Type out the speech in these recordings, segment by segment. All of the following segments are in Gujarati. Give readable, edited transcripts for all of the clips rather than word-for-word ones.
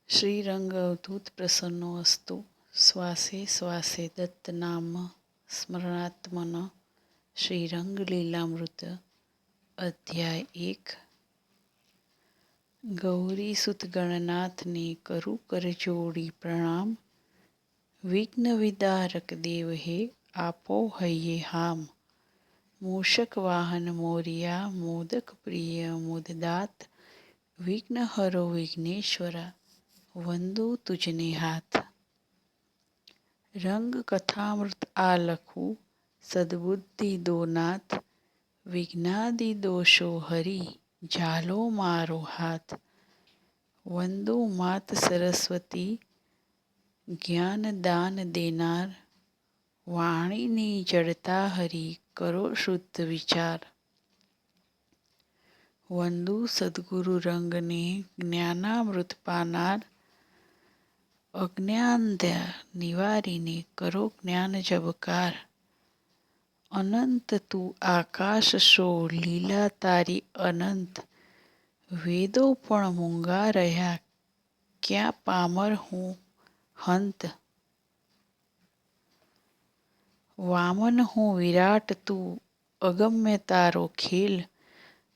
श्रीरंग अवधूत प्रसन्नो अस्तु श्वासे श्वासे दत्तनाम स्मरणात्मन श्रीरंग लीलामृत अध्याय 1। गौरी सुत गणनाथ ने करु कर जोड़ी प्रणाम। विघ्न विदारक देव हे आपो हये हाम। मूषक वाहन मोरिया मोदक प्रिय मोददात। विघ्न हरो विघ्नेश्वरा वंदू तुझने हाथ। रंग कथामृत आ लखूं सद्बुद्धि दो नाथ। विघ्नादि दोषो हरि झालो मारो हाथ। वंदो मात सरस्वती ज्ञान दान देनार। वाणीनी जड़ता हरि करो शुद्ध विचार। वंदू सद्गुरु रंग ने ज्ञानामृत पानार। अज्ञानध्या निवारीने करो ज्ञान जबकार। अनंत तू आकाश शो लीला तारी अनंत। वेदो पण मूंगा रह्या क्या पामर हूँ हंत। वामन हूँ विराट तू अगम्य तारो खेल।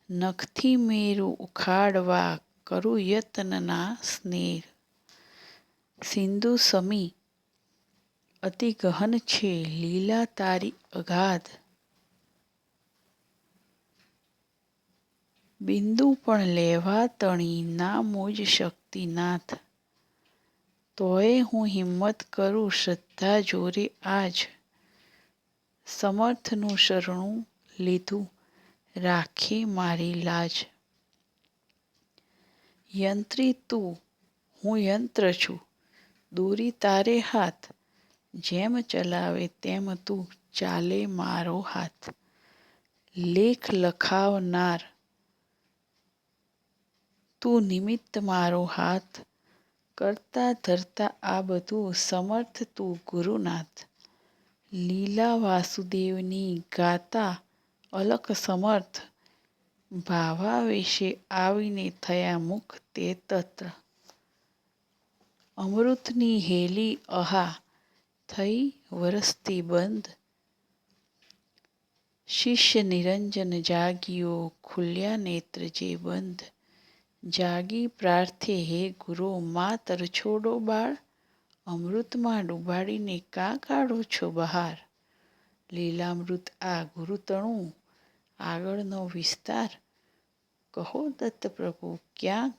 नखથી મેરુ ઉખાડવા કરું યત્નના સ્નેહ। સિંધુ સમી અતિ ગહન છે લીલા તારી અગાધ। બિંદુ પણ લેવા તણી ના મુજ શક્તિનાથ। તોય હું હિંમત કરું શ્રદ્ધા જોરે આજ। સમર્થનું શરણું લીધું રાખે મારી લાજ। યંત્રી તું હું યંત્ર છું દોરી તારે હાથ। જેમ ચલાવે તેમ તું ચાલે મારો હાથ। લેખ લખાવનાર તું નિમિત્ત મારો હાથ। કરતા ધરતા આ બધું સમર્થ તું ગુરુનાથ। લીલા વાસુદેવની ગાતા અલખ સમર્થ। ભાવાવેશે આવીને થયા મુખ તે તત્ર। અમૃતની હેલી અહા થઈ વરસતી બંધ। શિષ્ય નિરંજન જાગ્યો ખુલ્યા નેત્ર જે બંધ। જાગી પ્રાર્થે હે ગુરો મા તરછોડો બાળ। અમૃતમાં ડુબાડીને કા કાઢો છો બહાર। લીલામૃત આ ગુરુતણું આગળનો વિસ્તાર। કહો દત્ત પ્રભુ ક્યાં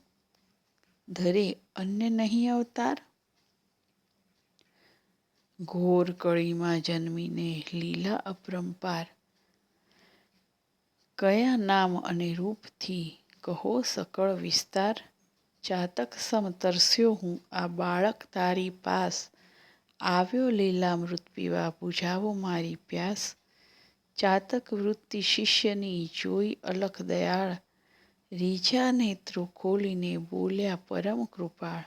ધરે અન્ય નહીં અવતાર। ઘોર કળીમાં જન્મીને લીલા અપરંપાર। કયા નામ અને રૂપથી કહો સકળ વિસ્તાર। ચાતક સમ તરસ્યો હું આ બાળક તારી પાસ। આવ્યો લીલામૃત પીવા બુઝાવો મારી પ્યાસ। ચાતક વૃત્તિ શિષ્યની જોઈ અલખ દયાળ। રીઝા નેત્રો ખોલીને બોલ્યા પરમ કૃપાળ।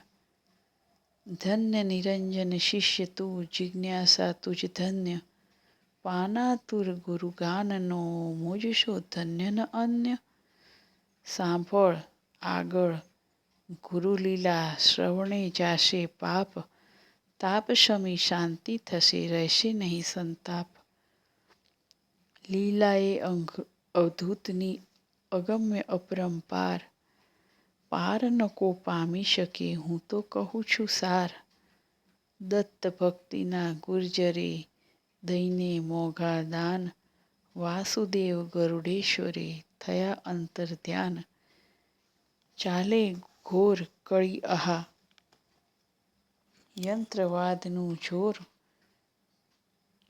ધન્ય નિરંજન શિષ્ય તું જિજ્ઞાસા તુજ ધન્ય। પાનાતુર ગુરુ ગાનનો મુજ શો ધન્ય ન અન્ય। સાંભળ આગળ ગુરુલીલા શ્રવણે જાશે પાપ। તાપ શમી શાંતિ થશે રહેશે નહીં સંતાપ। લીલા એ અવધૂતની અગમ્ય અપરંપાર। પાર ન કો પામી શકે હું તો કહું છું સાર। દત્ત ભક્તિના ગુર્જરે દઈને મોઘા દાન। વાસુદેવ ગરુડેશ્વરે થયા અંતર ધ્યાન। ચાલે ઘોર કળી અહા યંત્રવાદનું જોર।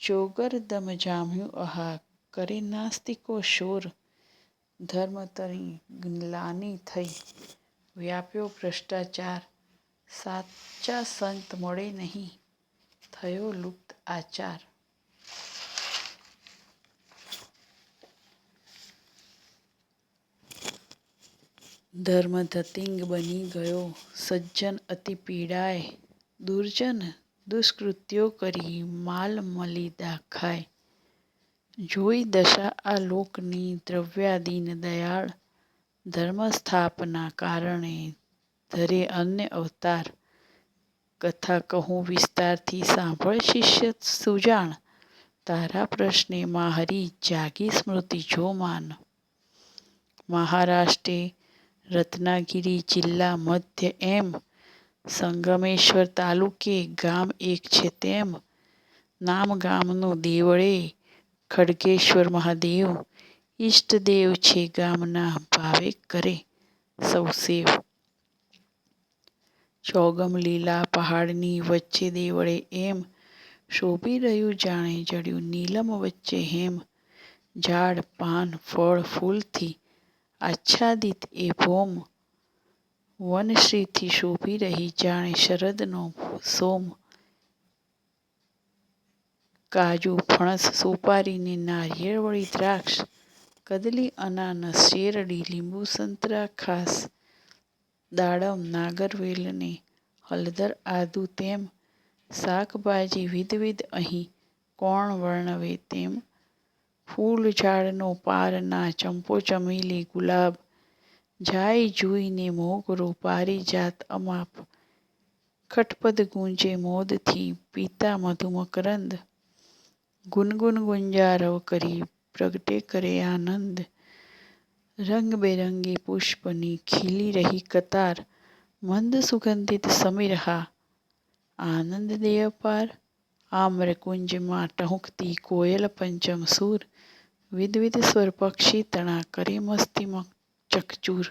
ચોગરદમ જામ્યું અહા કરે નાસ્તિકો શોર। ધર્મ તણી ગ્લાનિ થઈ વ્યાપ્યો ભ્રષ્ટાચાર। સાચા સંત મળે નહીં થયો લુપ્ત આચાર। ધર્મ ધતિંગ બની ગયો સજ્જન અતિ પીડાય। દુર્જન દુષ્કૃત્યો કરી માલ મલિદા ખાય। જોઈ દશા આ લોકની દ્રવ્યાદીન દયાળ। ધર્મ સ્થાપના કારણે ધરે અન્ય અવતાર। કથા કહું વિસ્તારથી સાંભળ શિષ્ય સુજાણ, તારા પ્રશ્ને માહરી જાગી સ્મૃતિ જો માન. મહારાષ્ટ્રે રત્નાગિરી જિલ્લા મધ્ય એમ, સંગમેશ્વર તાલુકે ગામ એક છે તેમ, નામ ગામનું દેવળે ખડગેશ્વર મહાદેવ, ઈષ્ટદેવ છે ગામના ભાવે કરે સૌ સેવ. ચોગમ લીલા પહાડની વચ્ચે દેવળે એમ, શોભી રહ્યું જાણે જડ્યું નીલમ વચ્ચે હેમ. ઝાડ પાન ફળ ફૂલથી આચ્છાદિત એ ભોમ, વનશ્રીથી શોભી રહી જાણે શરદનો સોમ. કાજુ ફણસ સોપારી ને નારિયેળ વળી દ્રાક્ષ, કદલી અનાનસ શેરડી લીંબુ સંતરા ખાસ. દાડમ નાગરવેલ ને હળદર આદુ તેમ, શાકભાજી વિધવિધ અહીં કોણ વર્ણવે તેમ. ફૂલ ઝાડનો પાર ના ચંપો ચમેલી ગુલાબ, જાય જુઈ ને મોગરો પારિજાત અમાપ. ખટપદ ગુંજે મોદથી પીતા મધુ મકરંદ, ગુનગુન ગુંજારવ કરી પ્રગટે કરે આનંદ. રંગબેરંગી પુષ્પની ખીલી રહી કતાર, મંદ સુગંધિત સમીરહા આનંદ દે અપાર. આમ્રકુંજમાં ટહુકતી કોયલ પંચમ સૂર, વિધવિધ સ્વર પક્ષી તણા કરે મસ્તી ચકચૂર.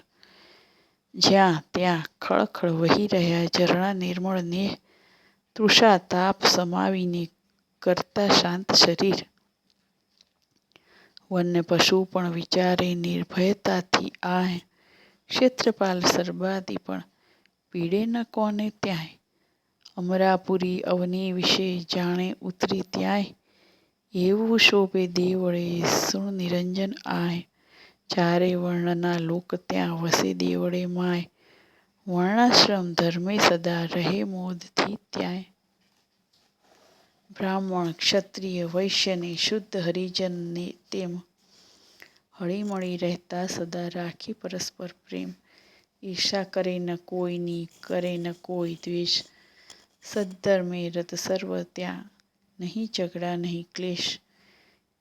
જ્યાં ત્યાં ખળખળ વહી રહ્યા ઝરણા નિર્મળ નેહ, તૃષા તાપ સમાવીને કરતા શાંત શરીર. વન્ય પશુ પણ વિચારે નિર્ભયતાથી આય, ક્ષેત્રપાલ સર્બાદી પણ પીડે ન કોને ત્યાંય. અમરાપુરી અવની વિશે જાણે ઉતરી ત્યાંય, એવું શોભે દેવળે સુર નિરંજન આય. ચારે વર્ણના લોક ત્યાં વસે દેવળે માય, વર્ણાશ્રમ ધર્મે સદા રહે મોદથી ત્યાંય. બ્રાહ્મણ ક્ષત્રિય વૈશ્ય ને શુદ્ધ હરિજન ને તેમ, હળીમળી રહેતા સદા રાખી પરસ્પર પ્રેમ. ઈર્ષા કરે ન કોઈની કરે ન કોઈ દ્વેષ, સદ્ધર્મે રત સર્વ ત્યાં નહીં ઝઘડા નહીં ક્લેશ.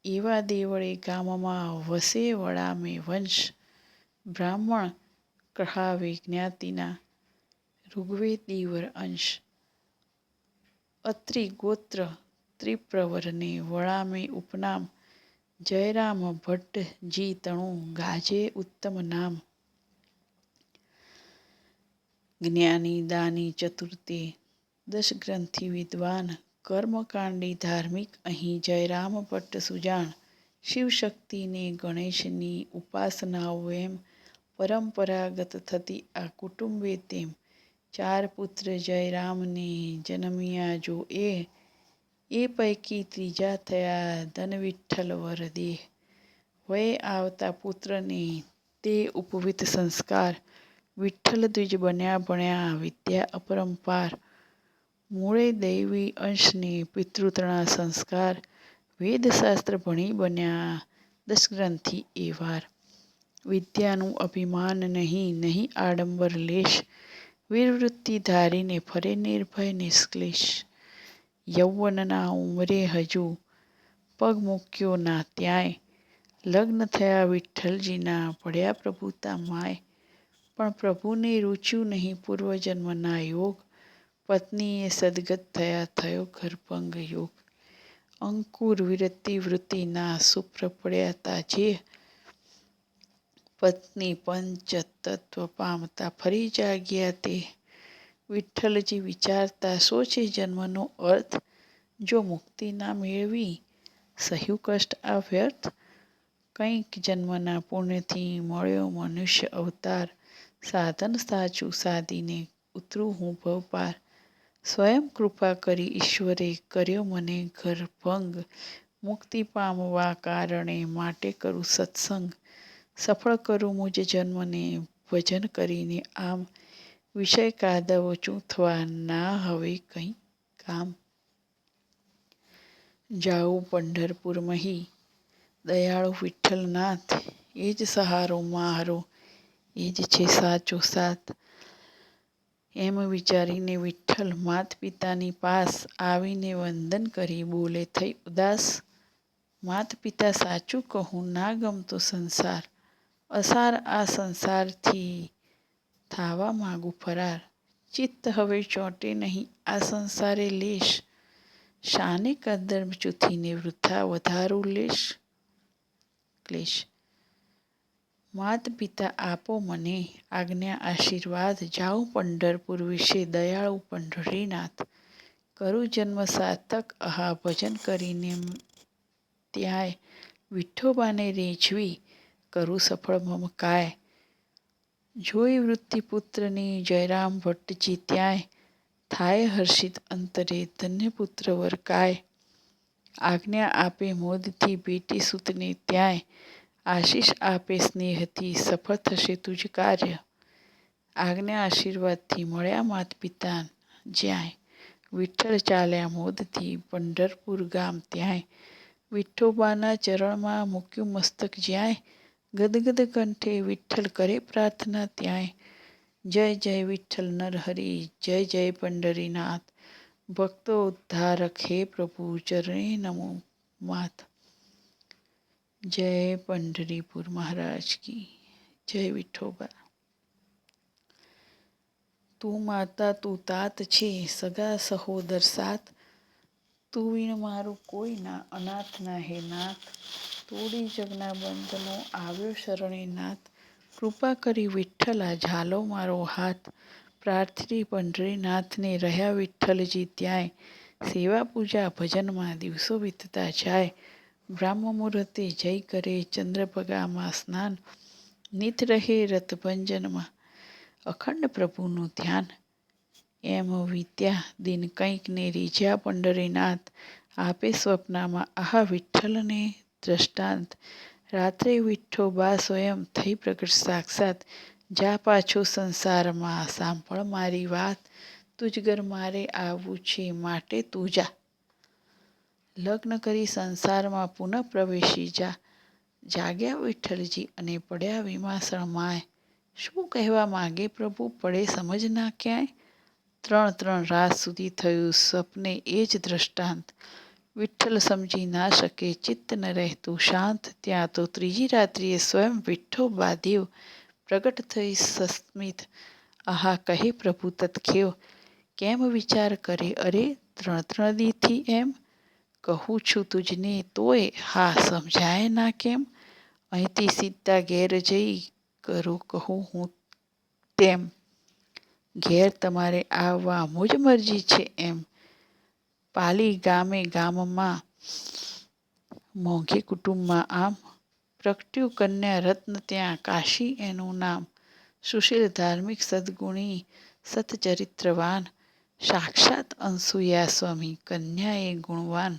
એવા દેવળે ગામમાં વસે વડામે વંશ, બ્રાહ્મણ કહાવે જ્ઞાતિના ઋગ્વેદ દીવર અંશ. અત્રિ ગોત્ર ત્રિપ્રવર ને વળામે ઉપનામ, જયરામ ભટ્ટ જી તણું ગાજે ઉત્તમ નામ. જ્ઞાની દાની ચતુર તે દશગ્રંથિ વિદ્વાન, કર્મકાંડી ધાર્મિક અહીં જયરામ ભટ્ટ સુજાણ. શિવશક્તિ ને ગણેશની ઉપાસનાઓ એમ, પરંપરાગત થતી આ કુટુંબે તેમ. ચાર પુત્ર જયરામને જનમ્યા જો એ પૈકી ત્રીજા થયા ધનવિઠ્ઠલ વરદેહ. વયે આવતા પુત્રને તે ઉપવિત સંસ્કાર, વિઠ્ઠલ દ્વિજ બન્યા ભણ્યા વિદ્યા અપરંપાર. મૂળે દૈવી અંશને પિતૃતૃણા સંસ્કાર, વેદશાસ્ત્ર ભણી બન્યા દશગ્રંથિ એ વાર. વિદ્યાનું અભિમાન નહીં નહીં આડંબર લેશ, વીરવૃત્તિ ધારીને ફરે નિર્ભય નિષ્ક્લેશ. યૌવનના ઉંમરે હજુ પગ મૂક્યો ના ત્યાંય, લગ્ન થયા વિઠ્ઠલજીના પડ્યા પ્રભુતા માય. પણ પ્રભુને રૂચ્યું નહીં પૂર્વજન્મના યોગ, પત્નીએ સદગત થયા થયો ઘરભંગ યોગ. અંકુર વિરતિ વૃત્તિના શુભ્ર પડ્યા તા જે, પત્ની પંચ તત્વ પામતા ફરી જાગ્યા તે. વિઠ્ઠલજી વિચારતા શો છે જન્મનો અર્થ, જો મુક્તિ ના મેળવી સહ્યું કષ્ટ આ વ્યર્થ. કંઈક જન્મના પુણ્યથી મળ્યો મનુષ્ય અવતાર, સાધન સાચું સાધીને ઉતરું હું ભવ પાર. સ્વયં કૃપા કરી ઈશ્વરે કર્યો મને ઘરભંગ, મુક્તિ પામવા કારણે માટે કરું સત્સંગ. સફળ કરું મુજ જન્મને ભજન કરીને આમ, વિષય કાદવ ચૂંથવા ના હવે કંઈ કામ. જાઉં પંઢરપુર મહી દયાળુ વિઠ્ઠલનાથ, એ જ સહારો મારો એ જ છે સાચો સાથ. એમ વિચારીને વિઠ્ઠલ માત પિતાની પાસ આવીને વંદન કરી બોલે, થઈ ઉદાસ? માત પિતા, સાચું કહું, ના ગમતો સંસાર. અસાર આ સંસારથી થાવા માગું ફરાર. ચિત્ત હવે ચોંટે નહીં આ સંસારે લેશ. શાને કદર ચૂથીને વૃથા વધારું ક્લેશ. માત પિતા, આપો મને આજ્ઞા આશીર્વાદ. જાઉં પંઢરપુર વિશે દયાળુ પંઢરીનાથ. કરું જન્મ સાર્થક આહા ભજન કરીને ત્યાંય. વિઠ્ઠોબાને રીઝવી કરું સફળ મમ કાય. જોઈ વૃત્તિપુત્રની જયરામ ભટ્ટજી ત્યાંય. થાય હર્ષિત અંતરે ધન્ય પુત્ર વરકાય. આજ્ઞા આપે મોદથી બેટી સૂતને ત્યાંય. આશીષ આપે સ્નેહથી સફળ થશે તુજ કાર્ય. આજ્ઞા આશીર્વાદથી મળ્યા માત પિતા જ્યાંય. વિઠ્ઠલ ચાલ્યા મોદથી પંઢરપુર ગામ ત્યાંય. વિઠ્ઠોબાના ચરણમાં મૂક્યું મસ્તક જ્યાંય. ગદગદ કંઠે વિઠ્ઠલ કરે પ્રાર્થના ત્યાંય. જય જય વિઠ્ઠલ નરહરી, જય જય પંઢરીનાથ. ભક્તો ઉદ્ધારક હે પ્રભુ, ચરણે નમો માત. જય પંઢરીપુર મહારાજ કી જય. વિઠ્ઠોબા. તું માતા તું તાત છે, સગા સહોદર સાત. તું વિણ મારું કોઈ ના, અનાથ ના હે નાથ. તોડી જગના બંધનો આવ્યો શરણે નાથ. કૃપા કરી વિઠ્ઠલા ઝાલો મારો હાથ. પ્રાર્થી પંઢરીનાથને રહ્યા વિઠ્ઠલજી ત્યાંય. સેવા પૂજા ભજનમાં દિવસો વીતતા જાય. બ્રાહ્મ મુહૂર્તે જય કરે ચંદ્રભાગામાં સ્નાન. નિત રહે રતભંજનમાં અખંડ પ્રભુનું ધ્યાન. એમ વીત્યા દિન કંઈક ને રીઝ્યા પંઢરીનાથ. આપે સ્વપ્નમાં આહા વિઠ્ઠલને દ્રષ્ટાંત. રાત્રે વિઠ્ઠોબા સ્વયં થઈ પ્રગટ સાક્ષાત. જા પાછો સંસારમાં સાંભળ મારી વાત. તુજગર મારે આવવું છે માટે તું જા. લગ્ન કરી સંસારમાં પુનઃ પ્રવેશી જા. જાગ્યા વિઠ્ઠલજી અને પડ્યા વિમાસણ માય. શું કહેવા માગે પ્રભુ પડે સમજ ના ક્યાંય. ત્રણ રાત સુધી થયું સપને એ જ દ્રષ્ટાંત. વિઠ્ઠલ સમજી ના શકે ચિત્ત ન રહેતું શાંત. ત્યાં તો ત્રીજી રાત્રિએ સ્વયં વિઠ્ઠોબા દેવ પ્રગટ થઈ સસ્મિત. આહા કહે પ્રભુ તત્ખેવ. કેમ વિચાર કરે અરે ત્રણ દીથી એમ. કહું છું તુજને તોય હા સમજાય ના કેમ. અહીંથી સીધા ઘેર જઈ કરો કહું હું તેમ. ઘેર તમારે આવવા મુજ મરજી છે એમ. પાલી ગામમાં મોઘે કુટુંબમાં આમ. પ્રગટ્યું કન્યા રત્ન ત્યાં કાશી એનું નામ. સુશીલ ધાર્મિક સદ્ગુણી સત્ચરિત્રવાન. સાક્ષાત અનસુયા સ્વામી કન્યા એ ગુણવાન.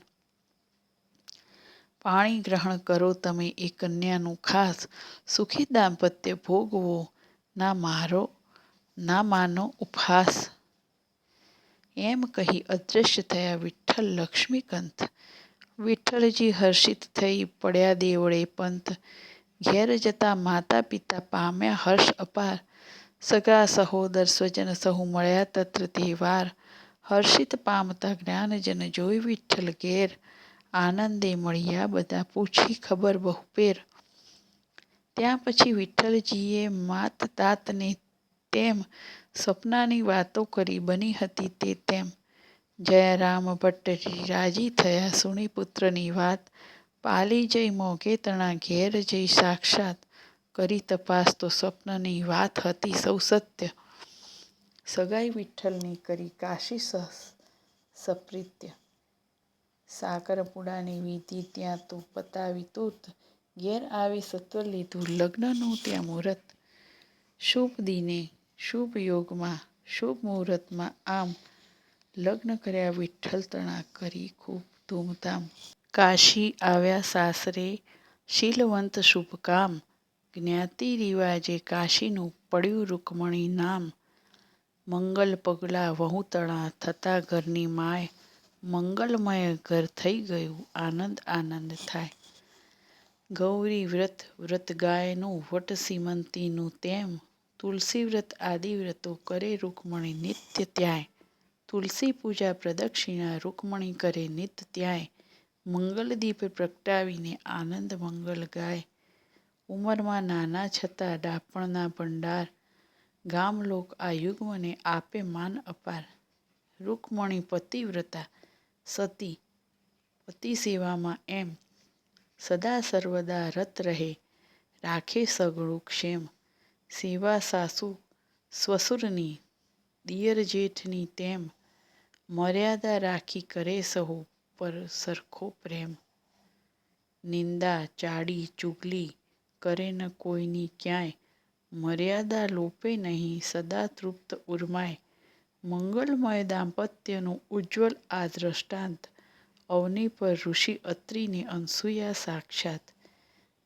પાણી ગ્રહણ કરો તમે એ કન્યાનું ખાસ. સુખી દાંપત્ય ભોગવો ના માનો ઉપહાસ. એમ કહી અદ્રશ્ય થયા વિઠ્ઠલ લક્ષ્મીકંત. વિઠ્ઠલજી હર્ષિત થઈ પડ્યા દેવળે પંત. ઘેર જતા માતા પિતા પામ્યા હર્ષ અપાર. સગા સહોદર સ્વજન સહુ મળ્યા તત્ર તે વાર. હર્ષિત પામતા જ્ઞાનજન જોઈ વિઠ્ઠલ ઘેર. આનંદે મળ્યા બધા પૂછી ખબર બહુ પેર. ત્યાં પછી વિઠ્ઠલજીએ માત તાતને તેમ સપનાની વાતો કરી બની હતી તે તેમ. જયરામ ભટ્ટજી રાજી થયા સુણી પુત્રની વાત. પાલી જઈ મોઘે તણા ઘેર જઈ સાક્ષાત. કરી તપાસ તો સ્વપ્નની વાત હતી સૌ સત્ય. સગાઈ વિઠ્ઠલની કરી કાશી સપ્રીત્ય. સાકરપુડાની વિધિ ત્યાં તો પતાવી તુર્ત. ઘેર આવી સત્વર લીધું લગ્નનું ત્યાં મુહૂર્ત. શુભ દિને શુભ યોગમાં શુભ મુહૂર્તમાં આમ. લગ્ન કર્યા વિઠ્ઠલ તણા કરી ખૂબ ધૂમધામ. કાશી આવ્યા સાસરે શીલવંત શુભ કામ. જ્ઞાતિ રિવાજે કાશીનું પડ્યું રૂકમણી નામ. મંગલ પગલાં વહુ તણા થતાં ઘરની માય. મંગલમય ઘર થઈ ગયું આનંદ આનંદ થાય. ગૌરી વ્રત ગાયનું વટ સીમંતીનું તેમ. તુલસી વ્રત આદિ વ્રતો કરે રૂકમણી નિત્ય ત્યાંય. તુલસી પૂજા પ્રદક્ષિણા રૂકમણી કરે નિત ત્યાંય. મંગલ દીપ પ્રગટાવીને આનંદ મંગલ ગાય. ઉંમરમાં નાના છતાં ડાપણના ભંડાર. ગામ લોક આ યુગ્મને આપે માન અપાર. રૂકમણી પતિવ્રતા સતી પતિ સેવામાં એમ સદા સર્વદા રત રહે. રાખે સઘળું ક્ષેમ. સેવા સાસુ સસુરની દિયર જેઠની તેમ. મર્યાદા રાખી કરે સહુ પર સરખો પ્રેમ. નિંદા ચાડી ચુગલી કરે ન કોઈની ક્યાંય. મર્યાદા લોપે નહીં સદા તૃપ્ત ઉર્માય. મંગલમય દાંપત્યનું ઉજ્જવલ આ દ્રષ્ટાંત. અવની પર ઋષિ અત્રિને અનસૂયા સાક્ષાત.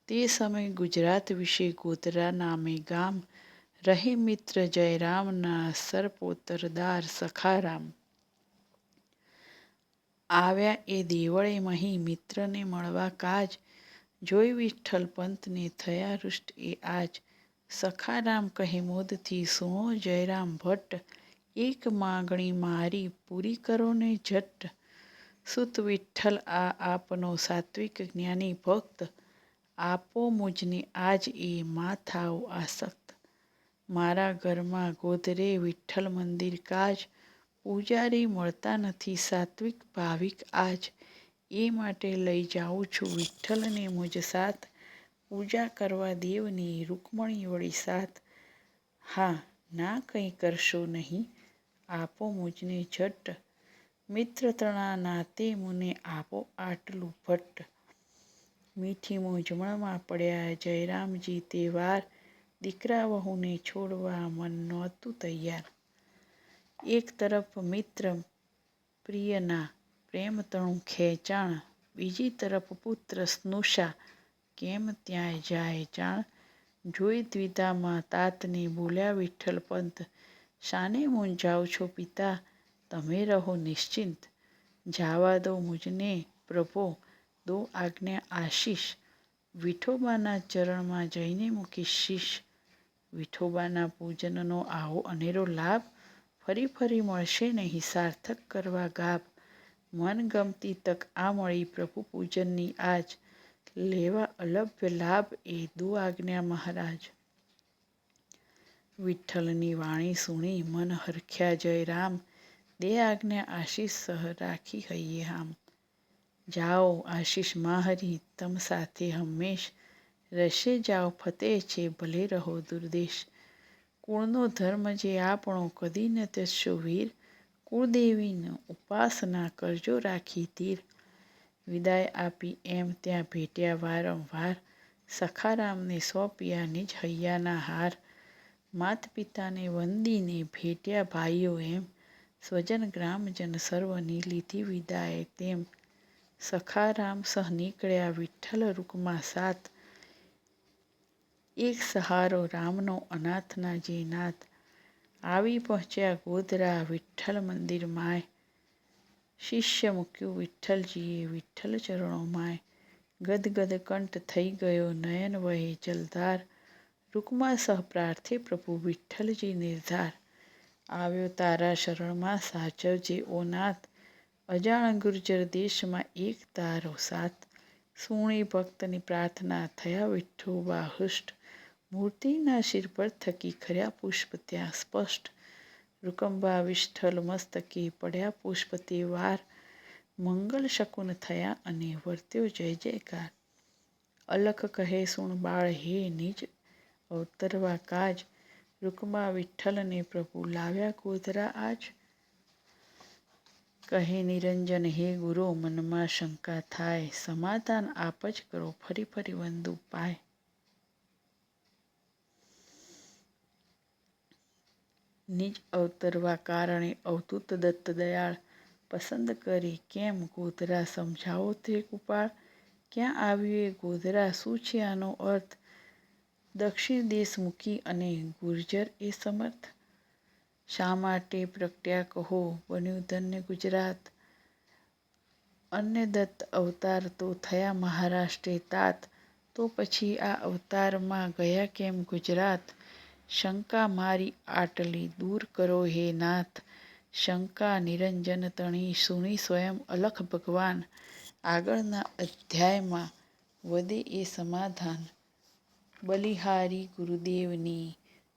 તે સમય ગુજરાત વિશે ગોધરા નામે ગામ. રહે મિત્ર જયરામના સરપોતરદાર સખારામ. આવ્યા એ દેવળે મહી મિત્રને મળવા કાજ. જોઈ વિઠ્ઠલ પંતને થયા રૂષ્ટ એ આજ. સખારામ કહે મોદથી સુણો જયરામ ભટ્ટ. એક માગણી મારી પૂરી કરો ને ઝટ્ટ. સુત વિઠ્ઠલ આ આપનો સાત્વિક જ્ઞાની ભક્ત. આપો મુજને આજ એ માં થાવ આસક્ત. મારા ઘરમાં ગોધરે વિઠ્ઠલ મંદિર કાજ. પૂજારી મળતા નથી સાત્વિક ભાવિક આજ. એ માટે લઈ જાઉં છું વિઠ્ઠલને મુજ સાથ. પૂજા કરવા દેવની રૂકમણી વળી સાથ. હા ના કંઈ કરશો નહીં આપો મુજને ઝટ્ટ. મિત્રતણા નાતે મુને આપો આટલું ભટ્ટ. મીઠી મૂંઝવણમાં પડ્યા જયરામજી તે વાર. દીકરા વહુને છોડવા મન નહોતું તૈયાર. એક તરફ મિત્ર પ્રિયના પ્રેમતણું ખેંચાણ. બીજી તરફ પુત્ર સ્નુષા કેમ ત્યાંય જાય જાણ. જોઈ દ્વિધામાં તાતને બોલ્યા વિઠ્ઠલ પંત. શાને મૂંઝાવ છો પિતા તમે રહો નિશ્ચિંત. જાવા દો મુજને પ્રભો દો આજ્ઞા આશીષ. વિઠોબાના ચરણમાં જઈને મૂકીશ શીશ. વિઠોબાના પૂજનનો આવો અનેરો લાભ. ફરી ફરી મળશે નહીં સાર્થક કરવા ગાભ. મનગમતી તક આ મળી પ્રભુ પૂજનની આજ. લેવા અલભ્ય લાભ એ દો આજ્ઞા મહારાજ. વિઠ્ઠલની વાણી સુણી મન હરખ્યા જયરામ. દે આજ્ઞા આશીષ સહ રાખી હૈયે હામ. જાઓ આશીષ માહરી તમ સાથે હંમેશ. રહેશે જાઓ ફતેહ છે ભલે રહો દુર્દેશ. કુળનો ધર્મ જે આપણો કદી ન ત્યજશો વીર. કુળદેવીનો ઉપાસના કરજો રાખી ધીર. વિદાય આપી એમ ત્યાં ભેટ્યા વારંવાર. સખારામને સોંપ્યા નિજ હૈયાના હાર. માત પિતાને વંદીને ભેટ્યા ભાઈઓ એમ. સ્વજન ગ્રામજન સર્વની લીધી વિદાય તેમ. સખારામ સહ નીકળ્યા વિઠ્ઠલ રૂકમા સાથ. એક સહારો રામનો અનાથના જે નાથ. આવી પહોંચ્યા ગોધરા વિઠ્ઠલ મંદિર માય. શિષ્ય મૂક્યું વિઠ્ઠલજીએ વિઠ્ઠલ ચરણો માય. ગદગદ કંઠ થઈ ગયો નયન વહે જલધાર. રૂકમા સહ પ્રાર્થે પ્રભુ વિઠ્ઠલજી નિર્ધાર. આવ્યો તારા શરણમાં સાચવજે ઓ નાથ. અજાણ ગુર્જર દેશમાં એક તારો સાથ. સુણી ભક્તની પ્રાર્થના થયા વિઠ્ઠોબા હૃષ્ટ. મૂર્તિના શિર પર થકી ખર્યા પુષ્પ ત્યાં સ્પષ્ટ. રૂકંબા વિઠ્ઠલ મસ્તકે પડ્યા પુષ્પ તે વાર. મંગલ શકુન થયા અને વર્ત્યો જય જયકાર. અલખ કહે સુણ બાળ હે નિજ અવતરવા કાજ. રૂકમા વિઠ્ઠલને પ્રભુ લાવ્યા ગોધરા આજ. કહે નિરંજન હે ગુરો મનમાં શંકા થાય. સમાધાન આપ જ કરો ફરી ફરી વંદુ પાય. નિજ અવતરવા કારણે અવધૂત દત્ત દયાળ. પસંદ કરી કેમ ગોધરા સમજાવો તે કૃપાળ. ક્યાં આવ્યું એ ગોધરા શું છે આનો અર્થ. દક્ષિણ દેશ મૂકી અને ગુર્જર એ સમર્થ. શા માટે પ્રગટ્યા કહો બન્યું ધન્ય ગુજરાત. અન્યદત્ત અવતાર તો થયા મહારાષ્ટ્રે તાત. તો પછી આ અવતારમાં ગયા કેમ ગુજરાત. શંકા મારી આટલી દૂર કરો હે નાથ, શંકા નિરંજન તણી સુણી સ્વયં અલખ ભગવાન. આગળના અધ્યાયમાં વધે એ સમાધાન. બલિહારી ગુરુદેવની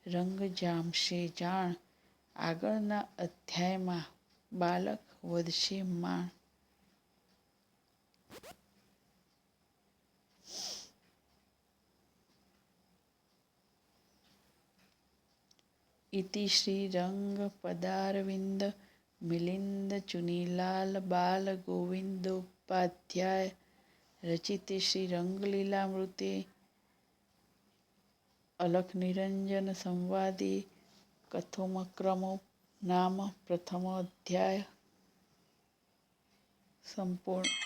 રંગ જામશે જાણ. આગળના અધ્યાયમાં બાલક વધશે માણ. ઇતિ શ્રી રંગ પદારવિંદ મિલિંદ ચુનીલાલ બાલ ગોવિંદોપાધ્યાય રચિતે શ્રી રંગલીલામૃતે અલખ નિરંજન સંવાદે કથોમક્રમો નામ પ્રથમો અધ્યાય સંપૂર્ણ.